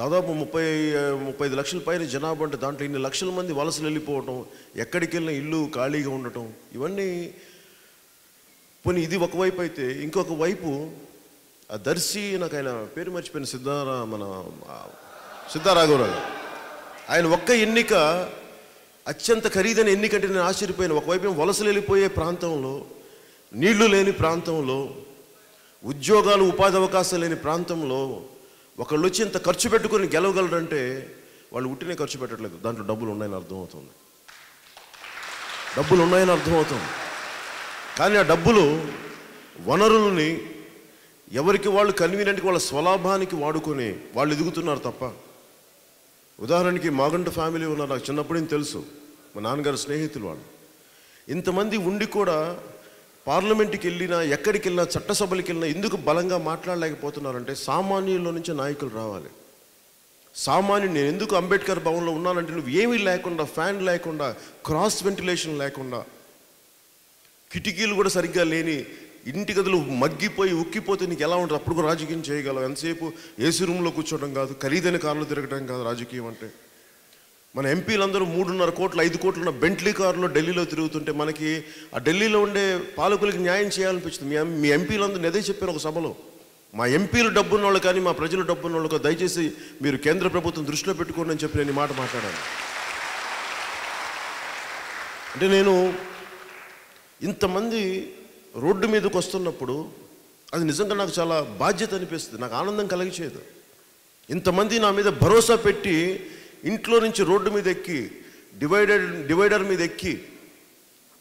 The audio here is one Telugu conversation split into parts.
దాదాపు 35 లక్షల పైన జనాభా అంటే దాంట్లో ఇన్ని లక్షల మంది వలసలు వెళ్ళిపోవటం, ఎక్కడికి వెళ్ళిన ఇల్లు ఖాళీగా ఉండటం, ఇవన్నీ పోనీ ఇది ఒకవైపు అయితే, ఇంకొక వైపు ఆ దర్శి, నాకు ఆయన పేరు మర్చిపోయిన సిద్ధారాఘవరావు, ఆయన ఒక్క ఎన్నిక అత్యంత ఖరీదైన ఎన్నికంటే నేను ఆశ్చర్యపోయాను. ఒకవైపు వలసలు వెళ్ళిపోయే ప్రాంతంలో, నీళ్లు లేని ప్రాంతంలో, ఉద్యోగాలు ఉపాధి అవకాశాలు లేని ప్రాంతంలో ఒకళ్ళు వచ్చి ఇంత ఖర్చు పెట్టుకొని గెలవగలరంటే వాళ్ళు ఉట్టినే ఖర్చు పెట్టట్లేదు, దాంట్లో డబ్బులు ఉన్నాయని అర్థమవుతుంది. డబ్బులు ఉన్నాయని అర్థమవుతుంది. కానీ ఆ డబ్బులు వనరులని ఎవరికి వాళ్ళు కన్వీనియంట్కి వాళ్ళ స్వలాభానికి వాడుకొని వాళ్ళు ఎదుగుతున్నారు తప్ప. ఉదాహరణకి మాగంట ఫ్యామిలీ ఉన్నారు, నాకు చిన్నప్పుడే తెలుసు, మా నాన్నగారు స్నేహితులు. వాళ్ళు ఇంతమంది ఉండి కూడా పార్లమెంట్కి వెళ్ళినా, ఎక్కడికి వెళ్ళినా, చట్టసభలకు వెళ్ళినా ఎందుకు బలంగా మాట్లాడలేకపోతున్నారంటే సామాన్యుల్లో నుంచి నాయకులు రావాలి. సామాన్యుడు, నేను ఎందుకు అంబేద్కర్ భవన్లో ఉన్నానంటే నువ్వు ఏమీ లేకుండా, ఫ్యాన్ లేకుండా, క్రాస్ వెంటిలేషన్ లేకుండా, కిటికీలు కూడా సరిగ్గా లేని ఇంటి గదులు మగ్గిపోయి ఉక్కిపోతే నీకు ఎలా ఉంటుంది? అప్పుడు కూడా రాజకీయం చేయగలవు. ఎంతసేపు ఏసీ రూమ్లో కూర్చోవడం కాదు, ఖరీదైన కార్లు తిరగడం కాదు రాజకీయం అంటే. మన ఎంపీలందరూ 3.5 కోట్లు 5 కోట్లు ఉన్న బెంట్లీ కారులో ఢిల్లీలో తిరుగుతుంటే మనకి ఆ ఢిల్లీలో ఉండే పాలకులకి న్యాయం చేయాలనిపించింది. మీ ఎంపీలందరూ అదే చెప్పాను ఒక సభలో, మా ఎంపీలు డబ్బున్న వాళ్ళు కానీ మా ప్రజలు డబ్బున్న వాళ్ళు దయచేసి మీరు కేంద్ర ప్రభుత్వం దృష్టిలో పెట్టుకోండి అని చెప్పి నేను ఈ మాట మాట్లాడాను. అంటే నేను ఇంతమంది రోడ్డు మీదకి వస్తున్నప్పుడు అది నిజంగా నాకు చాలా బాధ్యత అనిపిస్తుంది, నాకు ఆనందం కలిగించేది. ఇంతమంది నా మీద భరోసా పెట్టి ఇంట్లో నుంచి రోడ్డు మీద ఎక్కి, డివైడర్ మీద ఎక్కి,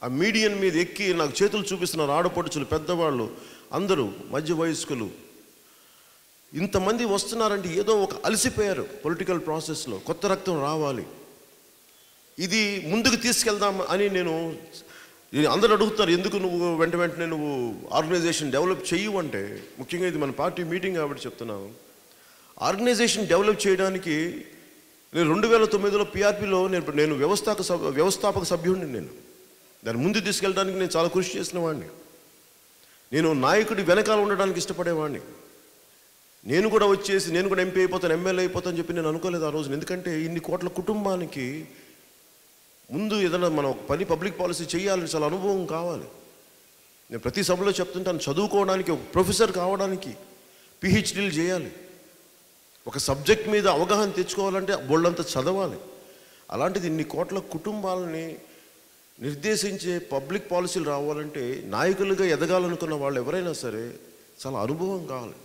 ఆ మీడియన్ మీద ఎక్కి నాకు చేతులు చూపిస్తున్నారు. ఆడపడుచులు, పెద్దవాళ్ళు, అందరూ మధ్య వయస్కులు ఇంతమంది వస్తున్నారంటే ఏదో ఒక అలసిపోయారు పొలిటికల్ ప్రాసెస్లో, కొత్త రక్తం రావాలి, ఇది ముందుకు తీసుకెళ్దాం అని. నేను అందరూ అడుగుతారు ఎందుకు నువ్వు వెంటనే నువ్వు ఆర్గనైజేషన్ డెవలప్ చెయ్యు అంటే, ముఖ్యంగా ఇది మన పార్టీ మీటింగ్ కాబట్టి చెప్తున్నాను. ఆర్గనైజేషన్ డెవలప్ చేయడానికి నేను 2009లో పిఆర్పిలో నేను వ్యవస్థాపక సభ్యుడిని. నేను దాన్ని ముందు తీసుకెళ్ళడానికి నేను చాలా కృషి చేసిన వాడిని. నేను నాయకుడి వెనకాల ఉండడానికి ఇష్టపడేవాడిని. నేను కూడా వచ్చేసి నేను కూడా ఎంపీ అయిపోతాను, ఎమ్మెల్యే అయిపోతాను అని చెప్పి నేను అనుకోలేదు ఆ రోజున. ఎందుకంటే ఇన్ని కోట్ల కుటుంబానికి ముందు ఏదైనా మనం ఒక పబ్లిక్ పాలసీ చేయాలని చాలా అనుభవం కావాలి. నేను ప్రతి సభలో చెప్తుంటాను, చదువుకోవడానికి, ఒక ప్రొఫెసర్ కావడానికి పిహెచ్డీలు చేయాలి, ఒక సబ్జెక్ట్ మీద అవగాహన తెచ్చుకోవాలంటే బోళ్ళంతా చదవాలి. అలాంటిది ఇన్ని కోట్ల కుటుంబాలని నిర్దేశించే పబ్లిక్ పాలసీలు రావాలంటే నాయకులుగా ఎదగాలనుకున్న వాళ్ళు ఎవరైనా సరే చాలా అనుభవం కావాలి.